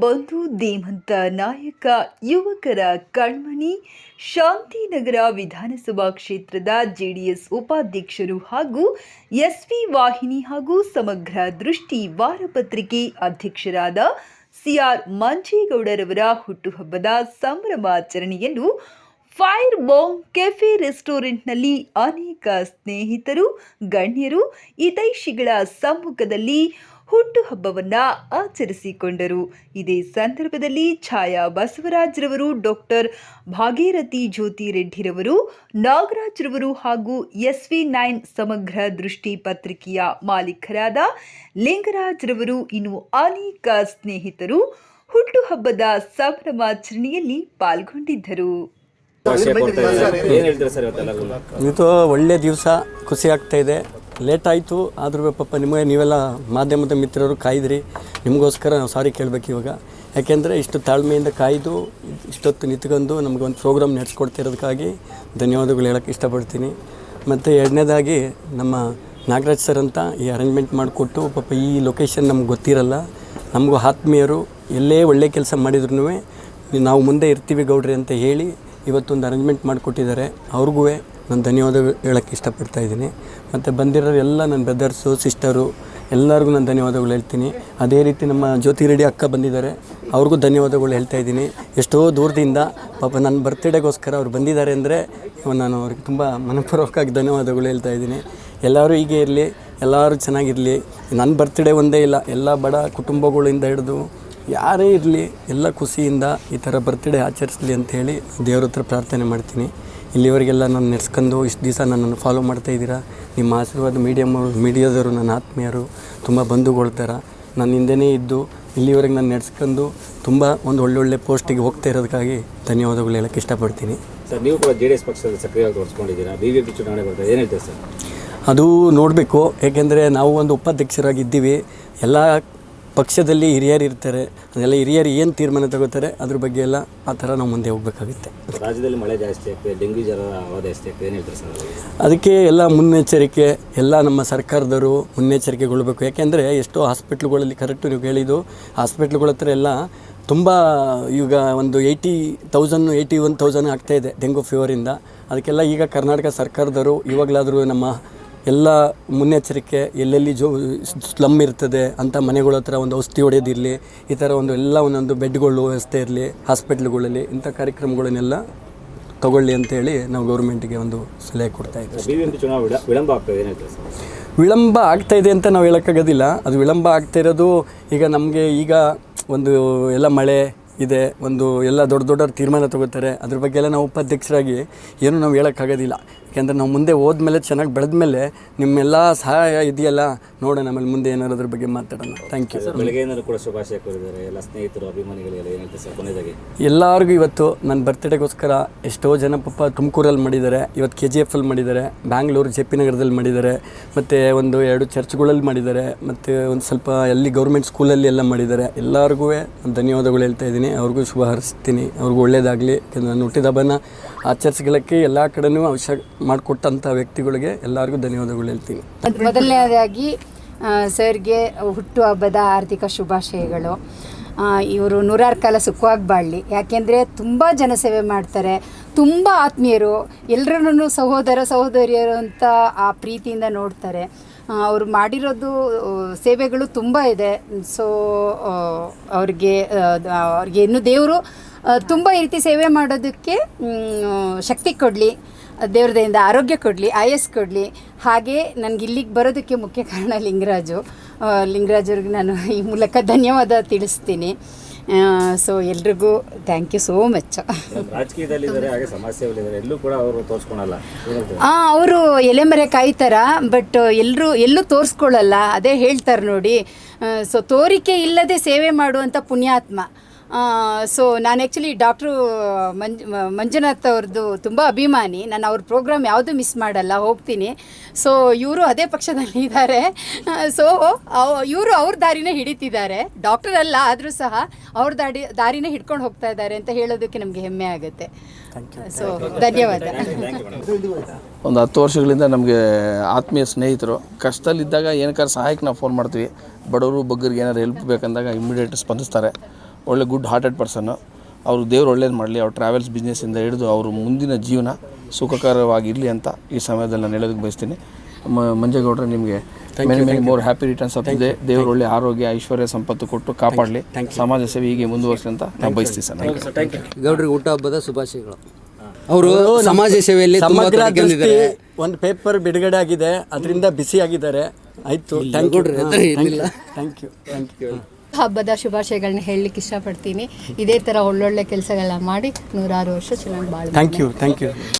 ಬಂಧು ಧೀಮಂತ ನಾಯಕ ಯುವಕರ ಕಣ್ಮಣಿ ಶಾಂತಿನಗರ ವಿಧಾನಸಭಾ ಕ್ಷೇತ್ರದ ಜೆಡಿಎಸ್ ಉಪಾಧ್ಯಕ್ಷರು ಹಾಗೂ ಎಸ್ವಿ ವಾಹಿನಿ ಹಾಗೂ ಸಮಗ್ರ ದೃಷ್ಟಿ ವಾರಪತ್ರಿಕೆ ಅಧ್ಯಕ್ಷರಾದ ಸಿಆರ್ ಮಂಜೇಗೌಡರವರ ಹುಟ್ಟುಹಬ್ಬದ ಸಂಭ್ರಮಾಚರಣೆಯನ್ನು ಫೈರ್ ಬಾಂಬ್ ಕೆಫೆ ರೆಸ್ಟೋರೆಂಟ್ನಲ್ಲಿ ಅನೇಕ ಸ್ನೇಹಿತರು, ಗಣ್ಯರು, ಹಿತೈಷಿಗಳ ಸಮ್ಮುಖದಲ್ಲಿ ಹುಟ್ಟುಹಬ್ಬವನ್ನು ಆಚರಿಸಿಕೊಂಡರು. ಇದೇ ಸಂದರ್ಭದಲ್ಲಿ ಛಾಯಾ ಬಸವರಾಜ್ರವರು, ಡಾಕ್ಟರ್ ಭಾಗೀರಥಿ ಜ್ಯೋತಿ ರೆಡ್ಡಿರವರು, ನಾಗರಾಜ್ರವರು ಹಾಗೂ SV9 ಸಮಗ್ರ ದೃಷ್ಟಿ ಪತ್ರಿಕೆಯ ಮಾಲೀಕರಾದ ಲಿಂಗರಾಜ್ರವರು ಇನ್ನು ಅನೇಕ ಸ್ನೇಹಿತರು ಹುಟ್ಟುಹಬ್ಬದ ಸಂಭ್ರಮಾಚರಣೆಯಲ್ಲಿ ಪಾಲ್ಗೊಂಡಿದ್ದರು. ಇದು ಒಳ್ಳೆ ದಿವಸ, ಖುಷಿ ಆಗ್ತಾ ಇದೆ. ಲೇಟ್ ಆಯಿತು, ಆದರೂ ಪಾಪ ನಿಮಗೆ ನೀವೆಲ್ಲ ಮಾಧ್ಯಮದ ಮಿತ್ರರು ಕಾಯ್ದ್ರಿ. ನಿಮಗೋಸ್ಕರ ನಾವು ಸಾರಿ ಕೇಳಬೇಕು ಇವಾಗ. ಯಾಕೆಂದರೆ ಇಷ್ಟು ತಾಳ್ಮೆಯಿಂದ ಕಾಯ್ದು ಇಷ್ಟೊತ್ತು ನಿಂತ್ಕೊಂಡು ನಮಗೊಂದು ಪ್ರೋಗ್ರಾಮ್ ನಡೆಸ್ಕೊಡ್ತಿರೋದಕ್ಕಾಗಿ ಧನ್ಯವಾದಗಳು ಹೇಳೋಕ್ಕೆ ಇಷ್ಟಪಡ್ತೀನಿ. ಮತ್ತು ಎರಡನೇದಾಗಿ ನಮ್ಮ ನಾಗರಾಜ್ ಸರ್ ಅಂತ ಈ ಅರೇಂಜ್ಮೆಂಟ್ ಮಾಡಿಕೊಟ್ಟು, ಪಾಪ ಈ ಲೊಕೇಶನ್ ನಮ್ಗೆ ಗೊತ್ತಿರಲ್ಲ, ನಮಗೂ ಆತ್ಮೀಯರು, ಎಲ್ಲೇ ಒಳ್ಳೆ ಕೆಲಸ ಮಾಡಿದ್ರು ನಾವು ಮುಂದೆ ಇರ್ತೀವಿ ಗೌಡ್ರಿ ಅಂತ ಹೇಳಿ ಇವತ್ತೊಂದು ಅರೇಂಜ್ಮೆಂಟ್ ಮಾಡಿಕೊಟ್ಟಿದ್ದಾರೆ. ಅವ್ರಿಗೂ ನಾನು ಧನ್ಯವಾದ ಹೇಳೋಕ್ಕೆ ಇಷ್ಟಪಡ್ತಾ ಇದ್ದೀನಿ. ಮತ್ತು ಬಂದಿರೋರು ಎಲ್ಲ ನನ್ನ ಬ್ರದರ್ಸು, ಸಿಸ್ಟರು ಎಲ್ಲರಿಗೂ ನಾನು ಧನ್ಯವಾದಗಳು ಹೇಳ್ತೀನಿ. ಅದೇ ರೀತಿ ನಮ್ಮ ಜ್ಯೋತಿ ರೆಡ್ಡಿ ಅಕ್ಕ ಬಂದಿದ್ದಾರೆ, ಅವ್ರಿಗೂ ಧನ್ಯವಾದಗಳು ಹೇಳ್ತಾ ಇದ್ದೀನಿ. ಎಷ್ಟೋ ದೂರದಿಂದ ಪಾಪ ನನ್ನ ಬರ್ತ್ಡೇಗೋಸ್ಕರ ಅವ್ರು ಬಂದಿದ್ದಾರೆ ಅಂದರೆ ನಾನು ಅವ್ರಿಗೆ ತುಂಬ ಮನಪೂರ್ವಕವಾಗಿ ಧನ್ಯವಾದಗಳು ಹೇಳ್ತಾ ಇದ್ದೀನಿ. ಎಲ್ಲರೂ ಹೀಗೆ ಇರಲಿ, ಎಲ್ಲರೂ ಚೆನ್ನಾಗಿರಲಿ. ನನ್ನ ಬರ್ತ್ಡೇ ಒಂದೇ ಇಲ್ಲ, ಎಲ್ಲ ಬಡ ಕುಟುಂಬಗಳಿಂದ ಹಿಡಿದು ಯಾರೇ ಇರಲಿ ಎಲ್ಲ ಖುಷಿಯಿಂದ ಈ ಥರ ಬರ್ತ್ಡೇ ಆಚರಿಸಲಿ ಅಂಥೇಳಿ ದೇವ್ರ ಹತ್ರ ಪ್ರಾರ್ಥನೆ ಮಾಡ್ತೀನಿ. ಇಲ್ಲಿವರೆಗೆಲ್ಲ ನಾನು ನಡೆಸ್ಕೊಂಡು ಇಷ್ಟು ದಿವಸ ನನ್ನನ್ನು ಫಾಲೋ ಮಾಡ್ತಾಯಿದ್ದೀರಾ. ನಿಮ್ಮ ಆಶೀರ್ವಾದ ಮೀಡಿಯಾದವರು ನನ್ನ ಆತ್ಮೀಯರು, ತುಂಬ ಬಂಧುಗಳ ಥರ ನನ್ನ ಹಿಂದೆಯೇ ಇದ್ದು ಇಲ್ಲಿವರೆಗೆ ನಾನು ನಡೆಸ್ಕೊಂಡು ತುಂಬ ಒಂದು ಒಳ್ಳೊಳ್ಳೆ ಪೋಸ್ಟಿಗೆ ಹೋಗ್ತಾ ಇರೋದಕ್ಕಾಗಿ ಧನ್ಯವಾದಗಳು ಹೇಳೋಕ್ಕೆ ಇಷ್ಟಪಡ್ತೀನಿ. ಸರ್, ನೀವು ಕೂಡ JDS ಪಕ್ಷದ ಸಕ್ರಿಯವಾಗಿ ತೊಡಸ್ಕೊಂಡಿದ್ದೀರಾ. BJP ಚುನಾವಣೆ ಬರ್ತಾರೆ, ಏನು ಹೇಳ್ತೀವಿ ಸರ್? ಅದು ನೋಡಬೇಕು. ಏಕೆಂದರೆ ನಾವು ಒಂದು ಉಪಾಧ್ಯಕ್ಷರಾಗಿದ್ದೀವಿ. ಎಲ್ಲ ಪಕ್ಷದಲ್ಲಿ ಹಿರಿಯರು ಇರ್ತಾರೆ, ಅದೆಲ್ಲ ಹಿರಿಯರು ಏನು ತೀರ್ಮಾನ ತಗೋತಾರೆ ಅದ್ರ ಬಗ್ಗೆ ಎಲ್ಲ ಆ ಥರ ನಾವು ಮುಂದೆ ಹೋಗಬೇಕಾಗುತ್ತೆ. ರಾಜ್ಯದಲ್ಲಿ ಮಳೆ ಜಾಸ್ತಿ ಆಗ್ತದೆ, ಡೆಂಗ್ಯೂ ಜ್ವರ ಜಾಸ್ತಿ ಆಗ್ತದೆ, ಏನು ಹೇಳ್ತಾರೆ ಸರ್? ಅದಕ್ಕೆ ಎಲ್ಲ ಮುನ್ನೆಚ್ಚರಿಕೆ, ಎಲ್ಲ ನಮ್ಮ ಸರ್ಕಾರದವರು ಮುನ್ನೆಚ್ಚರಿಕೆಗೊಳ್ಬೇಕು. ಯಾಕೆಂದರೆ ಎಷ್ಟೋ ಹಾಸ್ಪಿಟ್ಲುಗಳಲ್ಲಿ ಕರೆಕ್ಟು ನೀವು ಹೇಳಿದ್ದು, ಹಾಸ್ಪಿಟ್ಲುಗಳ ಹತ್ರ ಎಲ್ಲ ತುಂಬ ಈಗ ಒಂದು 80,000 81,000 ಆಗ್ತಾಯಿದೆ ಡೆಂಗು ಫೀವರಿಂದ. ಅದಕ್ಕೆಲ್ಲ ಈಗ ಕರ್ನಾಟಕ ಸರ್ಕಾರದವರು ಇವಾಗಲಾದರೂ ನಮ್ಮ ಎಲ್ಲ ಮುನ್ನೆಚ್ಚರಿಕೆ, ಎಲ್ಲೆಲ್ಲಿ ಸ್ಲಮ್ ಇರ್ತದೆ ಅಂಥ ಮನೆಗಳ ಹತ್ರ ಒಂದು ಔಷಧಿ ಹೊಡೆಯೋದಿರಲಿ, ಈ ಥರ ಒಂದೊಂದು ಬೆಡ್ಗಳು ವ್ಯವಸ್ಥೆ ಇರಲಿ ಹಾಸ್ಪಿಟ್ಲುಗಳಲ್ಲಿ, ಇಂಥ ಕಾರ್ಯಕ್ರಮಗಳನ್ನೆಲ್ಲ ತಗೊಳ್ಳಿ ಅಂತೇಳಿ ನಾವು ಗೌರ್ಮೆಂಟಿಗೆ ಒಂದು ಸಲಹೆ ಕೊಡ್ತಾಯಿದ್ದೀವಿ. ವಿಳಂಬ ಆಗ್ತಾಯಿದೆ ಅಂತ ನಾವು ಹೇಳೋಕ್ಕಾಗೋದಿಲ್ಲ. ಅದು ವಿಳಂಬ ಆಗ್ತಾಯಿರೋದು ಈಗ ನಮಗೆ ಈಗ ಒಂದು ಎಲ್ಲ ಮಳೆ ಇದೆ, ಒಂದು ಎಲ್ಲ ದೊಡ್ಡ ತೀರ್ಮಾನ ತಗೋತಾರೆ. ಅದ್ರ ಬಗ್ಗೆ ಎಲ್ಲ ನಾವು ಉಪಾಧ್ಯಕ್ಷರಾಗಿ ಏನು ನಾವು ಹೇಳೋಕ್ಕಾಗೋದಿಲ್ಲ. ಯಾಕೆಂದರೆ ನಾವು ಮುಂದೆ ಹೋದ್ಮೇಲೆ ಚೆನ್ನಾಗಿ ಬೆಳೆದ್ಮೇಲೆ ನಿಮ್ಮೆಲ್ಲ ಸಹಾಯ ಇದೆಯಲ್ಲ, ನೋಡೋಣ ಆಮೇಲೆ ಮುಂದೆ ಏನಾರು ಅದ್ರ ಬಗ್ಗೆ ಮಾತಾಡೋಣ. Thank you. ಬೆಳಗ್ಗೆಯಿಂದ ಕೂಡ ಶುಭಾಶಯ ಕೋರಿದ್ದಾರೆ ಎಲ್ಲ ಸ್ನೇಹಿತರು, ಅಭಿಮಾನಿಗಳಿಗೆಲ್ಲ. ಏನು ಹೇಳ್ತಾರೆ ಸರ್ ಕೊನೆಯದಾಗಿ? ಎಲ್ಲರಿಗೂ ಇವತ್ತು ನನ್ನ ಬರ್ತ್ಡೇಗೋಸ್ಕರ ಎಷ್ಟೋ ಜನ ಪಾಪ ತುಮಕೂರಲ್ಲಿ ಮಾಡಿದ್ದಾರೆ, ಇವತ್ತು KGF ಮಾಡಿದ್ದಾರೆ, ಬ್ಯಾಂಗ್ಳೂರು JP ನಗರದಲ್ಲಿ ಮಾಡಿದ್ದಾರೆ, ಮತ್ತು 1-2 ಚರ್ಚ್ಗಳಲ್ಲಿ ಮಾಡಿದ್ದಾರೆ, ಮತ್ತು ಒಂದು ಸ್ವಲ್ಪ ಎಲ್ಲಿ ಗೌರ್ಮೆಂಟ್ ಸ್ಕೂಲಲ್ಲಿ ಎಲ್ಲ ಮಾಡಿದ್ದಾರೆ. ಎಲ್ಲರಿಗೂ ಧನ್ಯವಾದಗಳು ಹೇಳ್ತಾ ಇದ್ದೀನಿ. ಅವ್ರಿಗೂ ಶುಭ ಹಾರೈಸ್ತೀನಿ, ಅವ್ರಿಗೂ ಒಳ್ಳೆಯದಾಗಲಿ. ನಾನು ಹುಟ್ಟಿದ ಹಬ್ಬನ ಆಚರಿಸಲಿಕ್ಕೆ ಎಲ್ಲ ಕಡೆನೂ ಅವಶ್ಯ ಮಾಡಿಕೊಟ್ಟಂಥ ವ್ಯಕ್ತಿಗಳಿಗೆ ಎಲ್ಲರಿಗೂ ಧನ್ಯವಾದಗಳು ಹೇಳ್ತೀನಿ. ಮೊದಲನೇದಾಗಿ ಸರ್ಗೆ ಹುಟ್ಟುಹಬ್ಬದ ಆರ್ಥಿಕ ಶುಭಾಶಯಗಳು. ಇವರು 100 ಕಾಲ ಸುಖವಾಗಿ ಬಾಳಲಿ. ಯಾಕೆಂದರೆ ತುಂಬ ಜನಸೇವೆ ಮಾಡ್ತಾರೆ, ತುಂಬ ಆತ್ಮೀಯರು, ಎಲ್ಲರನ್ನೂ ಸಹೋದರ ಸಹೋದರಿಯರು ಅಂತ ಆ ಪ್ರೀತಿಯಿಂದ ನೋಡ್ತಾರೆ. ಅವರು ಮಾಡಿರೋದು ಸೇವೆಗಳು ತುಂಬ ಇದೆ. ಸೊ ಅವ್ರಿಗೆ ಇನ್ನೂ ದೇವರು ತುಂಬ ಈ ರೀತಿ ಸೇವೆ ಮಾಡೋದಕ್ಕೆ ಶಕ್ತಿ ಕೊಡಲಿ, ದೇವ್ರ ದಯೆಯಿಂದ ಆರೋಗ್ಯ ಕೊಡಲಿ, ಆಯಸ್ಸು ಕೊಡಲಿ. ಹಾಗೆ ನನಗೆ ಇಲ್ಲಿಗೆ ಬರೋದಕ್ಕೆ ಮುಖ್ಯ ಕಾರಣ ಲಿಂಗರಾಜವ್ರಿಗೆ ನಾನು ಈ ಮೂಲಕ ಧನ್ಯವಾದ ತಿಳಿಸ್ತೀನಿ. ಸೊ ಎಲ್ರಿಗೂ ಥ್ಯಾಂಕ್ ಯು ಸೋ ಮಚ್. ಅವರು ಎಲೆಮರೆ ಕಾಯ್ತಾರ, ಬಟ್ ಎಲ್ಲೂ ತೋರಿಸ್ಕೊಳ್ಳಲ್ಲ. ಅದೇ ಹೇಳ್ತಾರೆ ನೋಡಿ, ಸೊ ತೋರಿಕೆ ಇಲ್ಲದೆ ಸೇವೆ ಮಾಡುವಂಥ ಪುಣ್ಯಾತ್ಮ. ಸೊ ನಾನು ಆ್ಯಕ್ಚುಲಿ ಡಾಕ್ಟ್ರು ಮಂಜುನಾಥ್ ಅವ್ರದ್ದು ತುಂಬ ಅಭಿಮಾನಿ. ನಾನು ಅವ್ರ ಪ್ರೋಗ್ರಾಮ್ ಯಾವುದೂ ಮಿಸ್ ಮಾಡಲ್ಲ, ಹೋಗ್ತೀನಿ. ಸೊ ಇವರು ಅದೇ ಪಕ್ಷದಲ್ಲಿ ಇದ್ದಾರೆ. ಸೊ ಇವರು ಅವ್ರ ದಾರಿನೇ ಹಿಡಿತಿದ್ದಾರೆ. ಡಾಕ್ಟರ್ ಅಲ್ಲ, ಆದರೂ ಸಹ ಅವ್ರ ದಾರಿನೇ ಹಿಡ್ಕೊಂಡು ಹೋಗ್ತಾ ಇದ್ದಾರೆ ಅಂತ ಹೇಳೋದಕ್ಕೆ ನಮಗೆ ಹೆಮ್ಮೆ ಆಗುತ್ತೆ. ಸೊ ಧನ್ಯವಾದ. ಒಂದು 10 ವರ್ಷಗಳಿಂದ ನಮಗೆ ಆತ್ಮೀಯ ಸ್ನೇಹಿತರು. ಕಷ್ಟದಲ್ಲಿದ್ದಾಗ ಏನಕ್ಕಾರು ಸಹಾಯಕ್ಕೆ ನಾವು ಫೋನ್ ಮಾಡ್ತೀವಿ. ಬಡವರು ಬಗ್ಗರಿಗೆ ಏನಾರು ಹೆಲ್ಪ್ ಬೇಕಂದಾಗ ಇಮ್ಮಿಡಿಯೇಟ್ ಸ್ಪಂದಿಸ್ತಾರೆ. ಒಳ್ಳೆ ಗುಡ್ ಹಾರ್ಟೆಡ್ ಪರ್ಸನ್ನು. ಅವರು ದೇವ್ರು ಒಳ್ಳೇದು ಮಾಡಲಿ, ಅವ್ರ ಟ್ರಾವೆಲ್ಸ್ ಬಿಸ್ನೆಸ್ಸಿಂದ ಹಿಡಿದು ಅವರು ಮುಂದಿನ ಜೀವನ ಸುಖಕರವಾಗಿರಲಿ ಅಂತ ಈ ಸಮಯದಲ್ಲಿ ನಾನು ಹೇಳೋದಕ್ಕೆ ಬಯಸ್ತೀನಿ. ಮಂಜೇಗೌಡರೆ, ನಿಮಗೆ many more happy returns of the day. ದೇವರು ಒಳ್ಳೆ ಆರೋಗ್ಯ ಐಶ್ವರ್ಯ ಸಂಪತ್ತು ಕೊಟ್ಟು ಕಾಪಾಡಲಿ, ಸಮಾಜ ಸೇವೆ ಹೀಗೆ ಮುಂದುವರಿಸಲಿ ಅಂತ ನಾನು ಬಯಸ್ತೀನಿ ಸರ್. ಗೌಡ್ರಿಗೆ ಹುಟ್ಟುಹಬ್ಬದ ಶುಭಾಶಯಗಳು. ಅವರು ಸಮಾಜ ಸೇವೆಯಲ್ಲಿ ಸಮಗ್ರ ದೃಷ್ಟಿ ಒಂದು ಪೇಪರ್ ಬಿಡುಗಡೆ ಆಗಿದೆ, ಅದರಿಂದ ಬಿಸಿ ಆಗಿದ್ದಾರೆ. ಆಯಿತು, ಥ್ಯಾಂಕ್ ಯು. ಹಬ್ಬದ ಶುಭಾಶಯಗಳನ್ನ ಹೇಳಲಿಕ್ಕೆ ಇಷ್ಟಪಡ್ತೀನಿ. ಇದೇ ಥರ ಒಳ್ಳೊಳ್ಳೆ ಕೆಲಸಗಳನ್ನ ಮಾಡಿ 106 ವರ್ಷ ಚೆನ್ನಾಗಿ ಬಾಳಿ. Thank you.